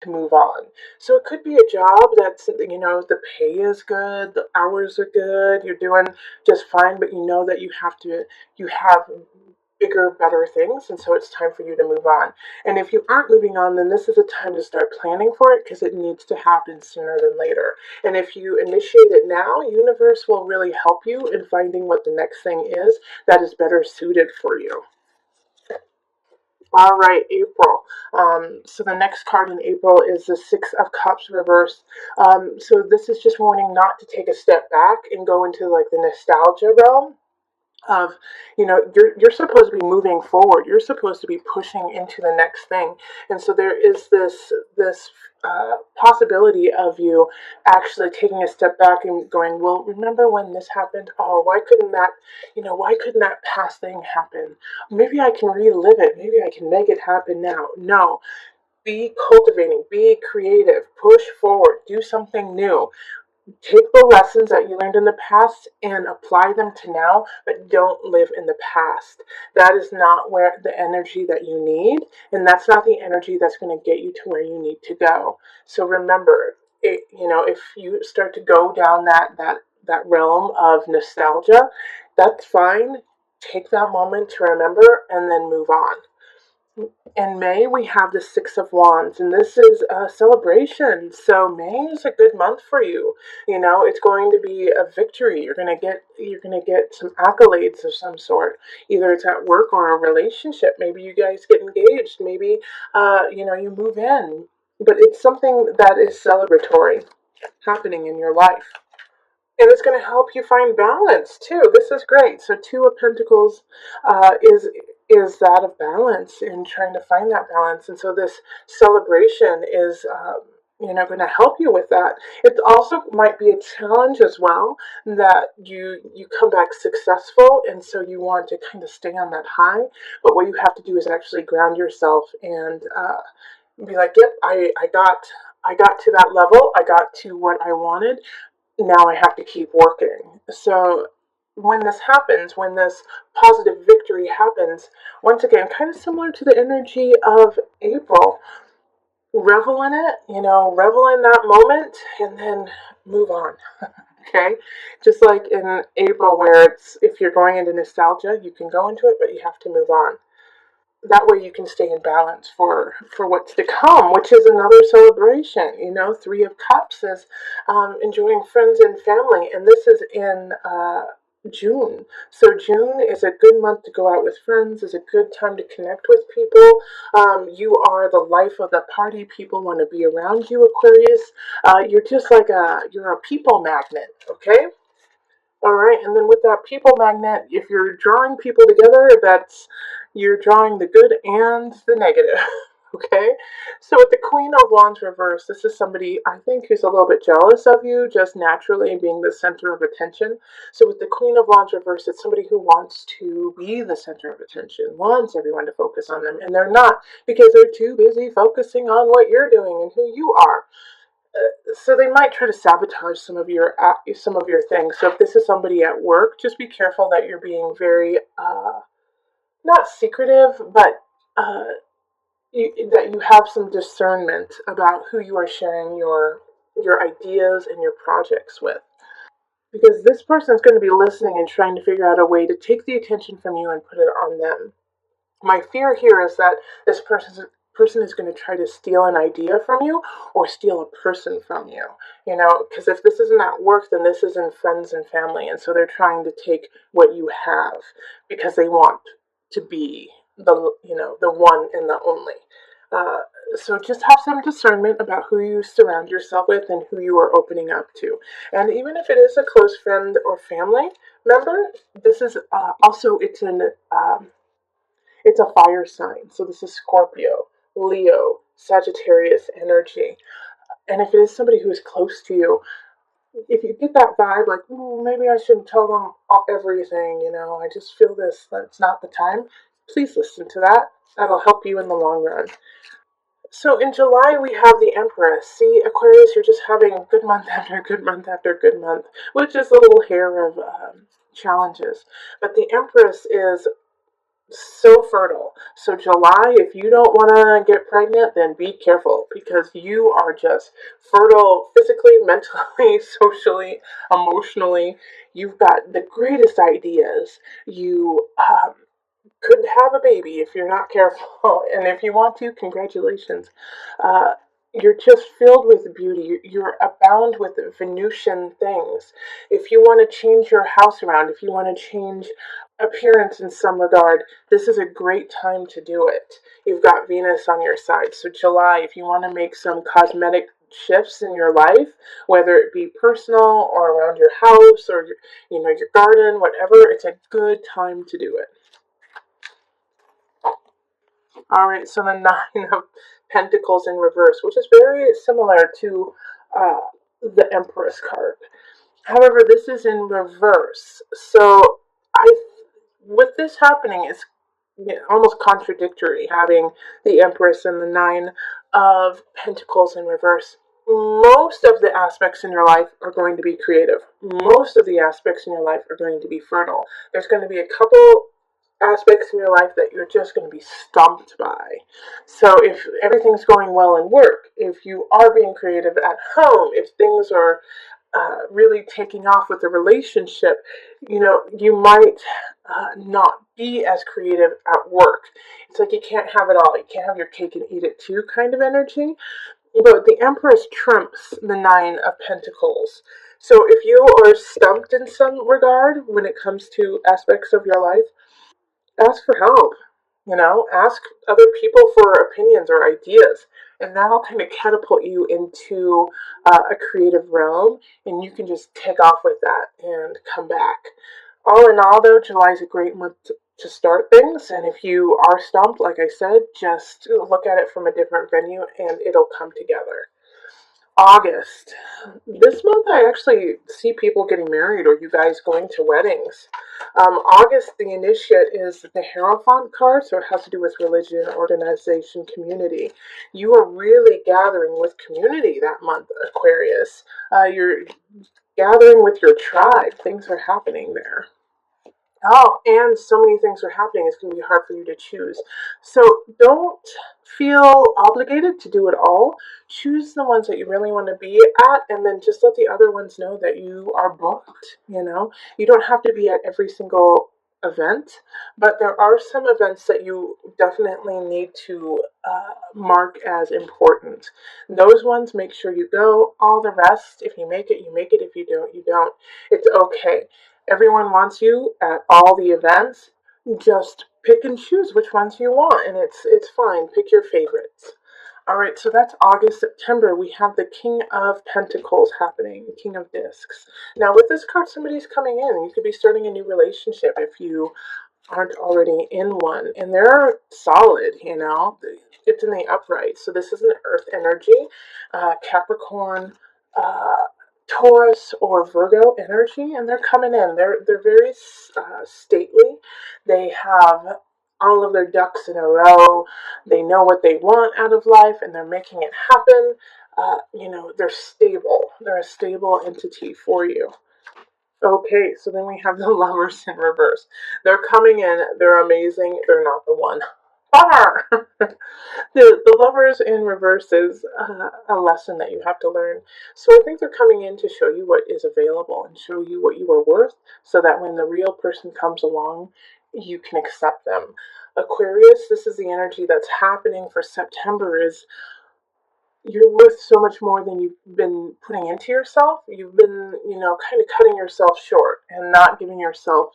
to move on. So it could be a job that's, the pay is good, the hours are good, you're doing just fine, but you know that you have bigger, better things, and so it's time for you to move on. And if you aren't moving on, then this is a time to start planning for it because it needs to happen sooner than later. And if you initiate it now, universe will really help you in finding what the next thing is that is better suited for you. All right, April. So the next card in April is the Six of Cups reverse. So this is just warning not to take a step back and go into like the nostalgia realm of, you're supposed to be moving forward. You're supposed to be pushing into the next thing. And so there is this possibility of you actually taking a step back and going, well, remember when this happened? Oh, why couldn't that past thing happen? Maybe I can relive it. Maybe I can make it happen now. No, be cultivating, be creative, push forward, do something new. Take the lessons that you learned in the past and apply them to now, but don't live in the past. That is not where the energy that you need, and that's not the energy that's going to get you to where you need to go. So remember, if you start to go down that realm of nostalgia, that's fine. Take that moment to remember and then move on. In May, we have the Six of Wands, and this is a celebration. So May is a good month for you. It's going to be a victory. You're gonna get some accolades of some sort. Either it's at work or a relationship. Maybe you guys get engaged. Maybe you move in. But it's something that is celebratory happening in your life. And it's going to help you find balance too. This is great. So Two of Pentacles is that of balance and trying to find that balance. And so this celebration is going to help you with that. It also might be a challenge as well that you come back successful, and so you want to kind of stay on that high. But what you have to do is actually ground yourself and be like, yep, I got to that level. I got to what I wanted. Now I have to keep working. So when this happens, when this positive victory happens, once again, kind of similar to the energy of April, revel in it, revel in that moment and then move on. Okay? Just like in April, where it's, if you're going into nostalgia, you can go into it, but you have to move on. That way you can stay in balance for what's to come, which is another celebration. Three of Cups is enjoying friends and family, and this is in June. So June is a good month to go out with friends, is a good time to connect with people. You are the life of the party. People want to be around you, Aquarius. You're just like you're a people magnet, okay? All right, and then with that people magnet, if you're drawing people together, you're drawing the good and the negative. Okay, so with the Queen of Wands reverse, this is somebody I think who's a little bit jealous of you, just naturally being the center of attention. So with the Queen of Wands reverse, it's somebody who wants to be the center of attention, wants everyone to focus on them, and they're not because they're too busy focusing on what you're doing and who you are. So they might try to sabotage some of your things. So if this is somebody at work, just be careful that you're being very not secretive, but that you have some discernment about who you are sharing your ideas and your projects with. Because this person is going to be listening and trying to figure out a way to take the attention from you and put it on them. My fear here is that this person is going to try to steal an idea from you or steal a person from you. Because if this isn't at work, then this is in friends and family, and so they're trying to take what you have because they want to be the one and the only. uh, so just have some discernment about who you surround yourself with and who you are opening up to. And even if it is a close friend or family member, this is also it's a fire sign. So this is Scorpio, Leo, Sagittarius energy. And if it is somebody who is close to you, if you get that vibe, like, "Ooh, maybe I shouldn't tell them everything, I just feel this, that's not the time," please listen to that. That'll help you in the long run. So in July, we have the Empress. See, Aquarius, you're just having a good month after good month after good month, with just a little hair of challenges. But the Empress is So fertile. So July, if you don't want to get pregnant, then be careful because you are just fertile physically, mentally, socially, emotionally. You've got the greatest ideas. You could have a baby if you're not careful. And if you want to, congratulations. Uh, you're just filled with beauty. You're abound with Venusian things. If you want to change your house around, if you want to change appearance in some regard, this is a great time to do it. You've got Venus on your side. So, July, if you want to make some cosmetic shifts in your life, whether it be personal or around your house or your garden, whatever, it's a good time to do it. All right, so the Nine of Pentacles in reverse, which is very similar to uh, the Empress card. However, this is in reverse. So, I, with this happening, it's almost contradictory having the Empress and the Nine of Pentacles in reverse. Most of the aspects in your life are going to be creative. Most of the aspects in your life are going to be fertile. There's going to be a couple aspects in your life that you're just going to be stumped by. So if everything's going well in work, if you are being creative at home, if things are really taking off with a relationship, you might not be as creative at work. It's like you can't have it all. You can't have your cake and eat it too kind of energy. But the Empress trumps the Nine of Pentacles. So if you are stumped in some regard when it comes to aspects of your life, ask for help. Ask other people for opinions or ideas, and that'll kind of catapult you into a creative realm, and you can just take off with that and come back. All in all, though, July is a great month to start things, and if you are stumped, like I said, just look at it from a different venue, and it'll come together. August. This month, I actually see people getting married or you guys going to weddings. August, the initiate, is the Hierophant card, so it has to do with religion, organization, community. You are really gathering with community that month, Aquarius. You're gathering with your tribe. Things are happening there. Oh, and so many things are happening, it's going to be hard for you to choose. So don't feel obligated to do it all. Choose the ones that you really want to be at, and then just let the other ones know that you are booked. You don't have to be at every single event, but there are some events that you definitely need to mark as important. Those ones, make sure you go. All the rest, if you make it, you make it. If you don't, you don't. It's okay. Everyone wants you at all the events. Just pick and choose which ones you want, and it's fine. Pick your favorites. All right, so that's August. September, we have the King of Pentacles happening, King of Discs. Now, with this card, somebody's coming in. You could be starting a new relationship if you aren't already in one, and they're solid. It's in the upright, so this is an earth energy. Capricorn, Taurus, or Virgo energy, and they're coming in. They're very stately. They have all of their ducks in a row. They know what they want out of life, and they're making it happen. They're stable. They're a stable entity for you. Okay, so then we have the Lovers in reverse. They're coming in, they're amazing, they're not the one. Bummer! the Lovers in reverse is a lesson that you have to learn. So I think they're coming in to show you what is available and show you what you are worth so that when the real person comes along, you can accept them. Aquarius, this is the energy that's happening for September, is you're worth so much more than you've been putting into yourself. You've been, kind of cutting yourself short and not giving yourself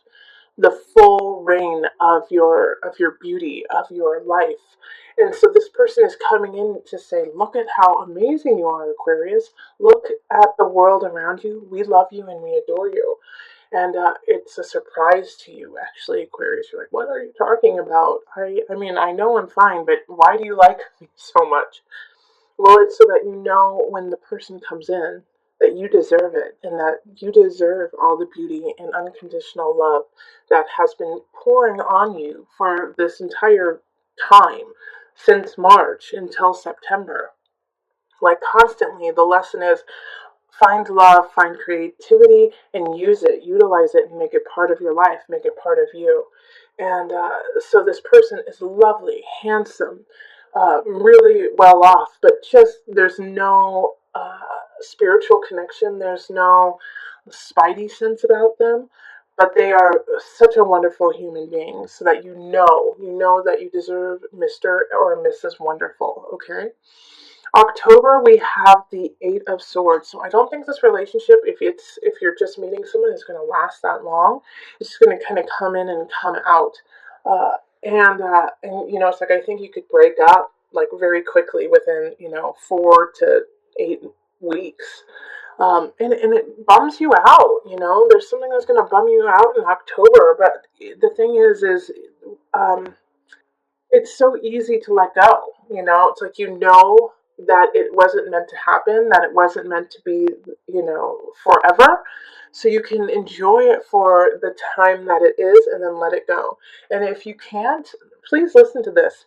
the full reign of your beauty, of your life. And so this person is coming in to say, look at how amazing you are, Aquarius. Look at the world around you. We love you and we adore you. And it's a surprise to you, actually, Aquarius. You're like, what are you talking about? I mean, I know I'm fine, but why do you like me so much? Well, it's so that you know when the person comes in that you deserve it and that you deserve all the beauty and unconditional love that has been pouring on you for this entire time since March until September. Like constantly, the lesson is Find love, find creativity, and use it, utilize it, and make it part of your life, make it part of you. And so this person is lovely, handsome, really well off, but just there's no spiritual connection, there's no spidey sense about them. But they are such a wonderful human being, so that you know that you deserve Mr. or Mrs. Wonderful, okay? October, we have the Eight of Swords. So I don't think this relationship, if you're just meeting someone, is going to last that long. It's just going to kind of come in and come out. Uh, and it's like I think you could break up like very quickly within 4 to 8 weeks. And it bums you out. There's something that's going to bum you out in October. But the thing is, um, it's so easy to let go. It's like that it wasn't meant to happen, that it wasn't meant to be, forever. So you can enjoy it for the time that it is and then let it go. And if you can't, please listen to this.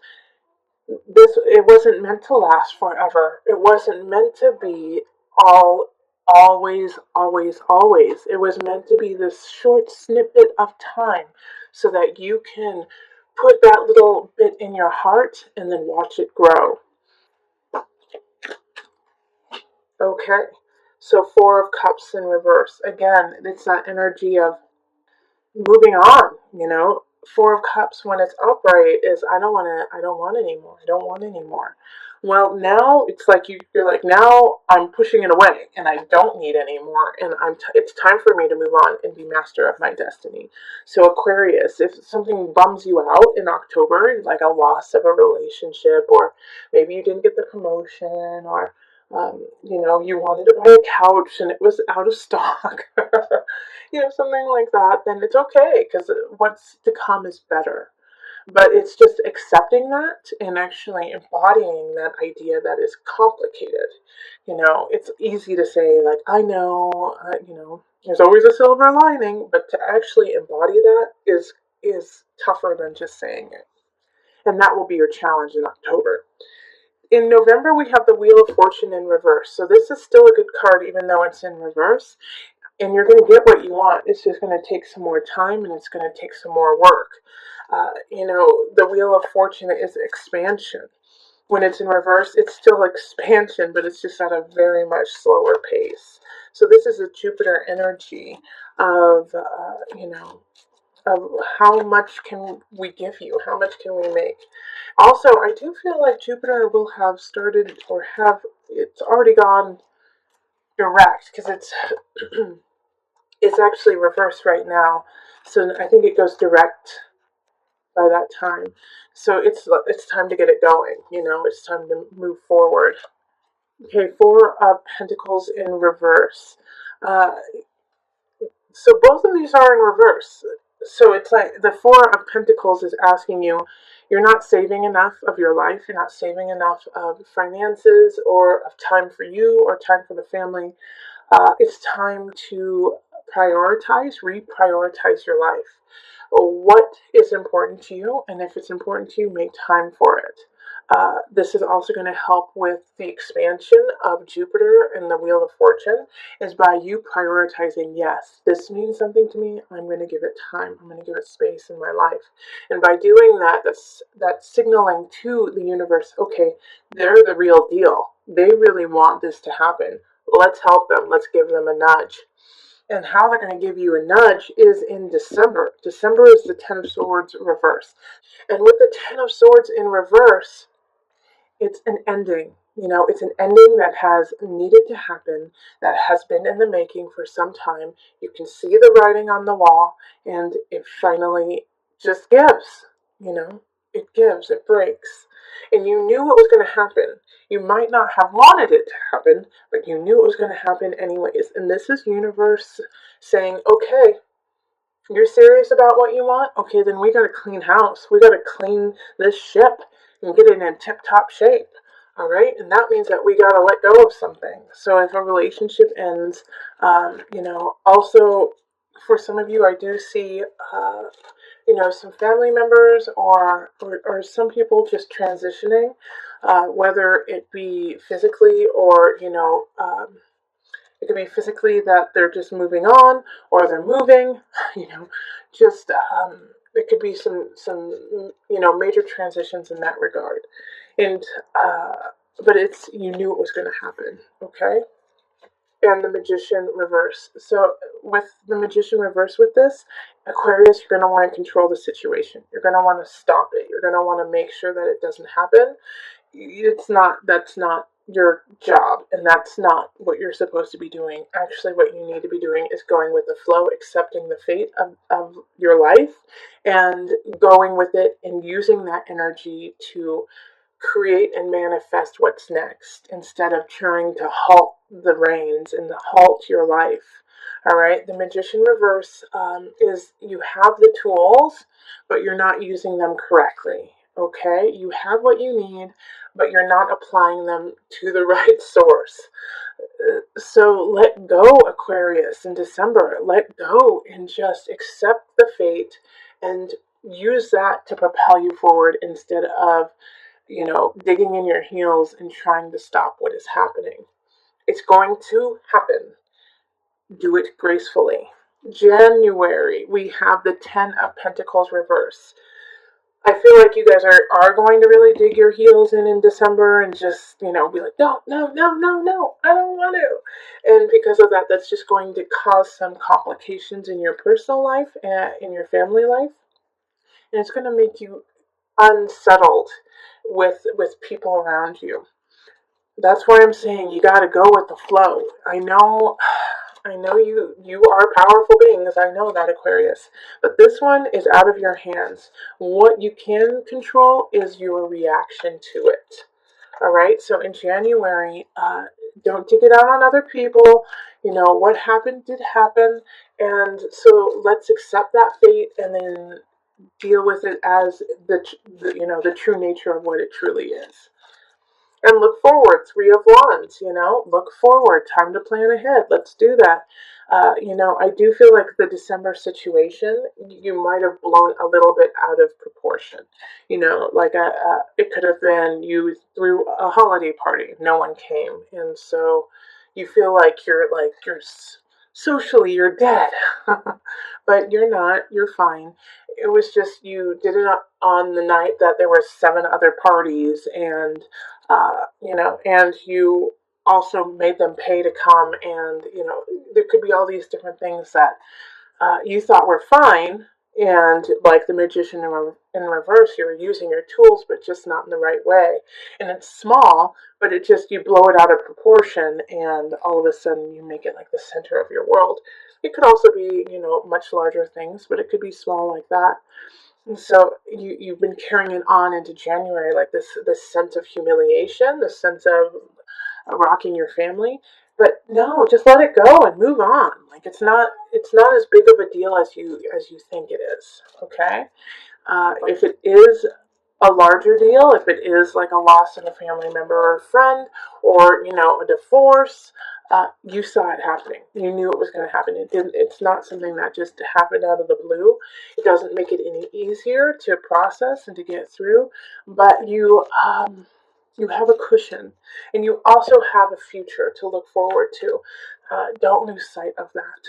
It wasn't meant to last forever. It wasn't meant to be all always, always, always. It was meant to be this short snippet of time so that you can put that little bit in your heart and then watch it grow. Okay. So 4 of Cups in reverse. Again, it's that energy of moving on. 4 of Cups when it's upright is I don't want anymore. I don't want anymore. Well, now it's like you're like, now I'm pushing it away and I don't need anymore, and it's time for me to move on and be master of my destiny. So Aquarius, if something bums you out in October, like a loss of a relationship, or maybe you didn't get the promotion, or you wanted to buy a couch and it was out of stock, something like that, then it's okay because what's to come is better. But it's just accepting that and actually embodying that idea that is complicated. It's easy to say, like, I know, there's always a silver lining, but to actually embody that is tougher than just saying it. And that will be your challenge in October. In November, we have the Wheel of Fortune in reverse. So this is still a good card, even though it's in reverse. And you're going to get what you want. It's just going to take some more time, and it's going to take some more work. The Wheel of Fortune is expansion. When it's in reverse, it's still expansion, but it's just at a very much slower pace. So this is a Jupiter energy of, of how much can we give you? How much can we make? Also, I do feel like Jupiter will have started it's already gone direct because it's actually reversed right now. So I think it goes direct by that time. So it's time to get it going. It's time to move forward. Okay, 4 of Pentacles in reverse. Uh, so both of these are in reverse. So it's like the 4 of Pentacles is asking you, you're not saving enough of your life. You're not saving enough of finances or of time for you or time for the family. It's time to reprioritize your life. What is important to you, and if it's important to you, make time for it. This is also going to help with the expansion of Jupiter and the Wheel of Fortune, is by you prioritizing, yes, this means something to me, I'm going to give it time, I'm going to give it space in my life. And by doing that, that's signaling to the universe, okay, they're the real deal. They really want this to happen. Let's help them. Let's give them a nudge. And how they're going to give you a nudge is in December. December is the Ten of Swords reverse. And with the Ten of Swords in reverse, it's an ending. It's an ending that has needed to happen, that has been in the making for some time. You can see the writing on the wall, and it finally just gives. It gives, it breaks. And you knew what was going to happen. You might not have wanted it to happen, but you knew it was going to happen anyways. And this is universe saying, okay, you're serious about what you want? Okay, then we got to clean house. We got to clean this ship and get it in tip-top shape. All right, and that means that we got to let go of something. So if a relationship ends, also for some of you, I do see, some family members or some people just transitioning, whether it be physically or, It could be physically that they're just moving on, or they're moving, you know, just it could be some major transitions in that regard. And but it's you knew it was going to happen, okay? And the Magician reverse. So with the Magician reverse with this, Aquarius, you're going to want to control the situation. You're going to want to stop it. You're going to want to make sure that it doesn't happen. That's not your job, and that's not what you're supposed to be doing. Actually, what you need to be doing is going with the flow, accepting the fate of your life, and going with it and using that energy to create and manifest what's next instead of trying to halt the reins and halt your life. All right, the Magician reverse is you have the tools, but you're not using them correctly. Okay, you have what you need, but you're not applying them to the right source. So let go, Aquarius, in December. Let go and just accept the fate and use that to propel you forward instead of digging in your heels and trying to stop what is happening. It's going to happen. Do it gracefully. January, we have the Ten of Pentacles reverse. I feel like you guys are going to really dig your heels in December and just, be like, no, no, no, no, no, I don't want to. And because of that, that's just going to cause some complications in your personal life and in your family life. And it's going to make you unsettled with people around you. That's why I'm saying you got to go with the flow. I know you are powerful beings. I know that, Aquarius. But this one is out of your hands. What you can control is your reaction to it. All right. So in January, don't take it out on other people. What happened did happen, and so let's accept that fate and then deal with it as the true nature of what it truly is. And look forward, Three of Wands, look forward, time to plan ahead. Let's do that. I do feel like the December situation, you might have blown a little bit out of proportion. Like it could have been you threw a holiday party, no one came. And so you feel like you're socially, you're dead. But you're not, you're fine. It was just you did it on the night that there were 7 other parties, and and you also made them pay to come, and there could be all these different things that you thought were fine, and like the Magician in reverse, you're using your tools, but just not in the right way, and it's small, but you blow it out of proportion, and all of a sudden you make it like the center of your world. It could also be much larger things, but it could be small like that. And so you've been carrying it on into January, like this sense of humiliation, this sense of rocking your family. But no, just let it go and move on. Like it's not as big of a deal as you think it is. Okay, if it is a larger deal, if it is like a loss of a family member or a friend, or a divorce, you saw it happening. You knew it was going to happen. It's not something that just happened out of the blue. It doesn't make it any easier to process and to get through, but you have a cushion, and you also have a future to look forward to. Don't lose sight of that.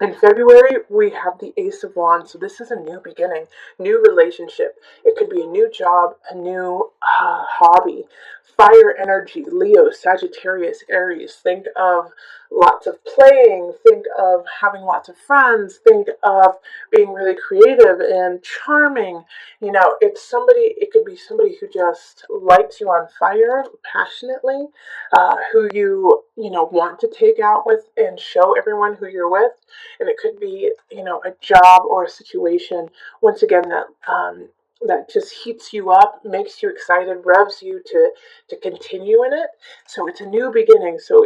In February, we have the Ace of Wands. So this is a new beginning, new relationship. It could be a new job, a new hobby. Fire energy, Leo, Sagittarius, Aries. Think of lots of playing. Think of having lots of friends. Think of being really creative and charming. It could be somebody who just lights you on fire passionately, who you want to take out with and show everyone who you're with. And it could be a job or a situation, once again, that just heats you up, makes you excited, revs you to continue in it. So it's a new beginning. So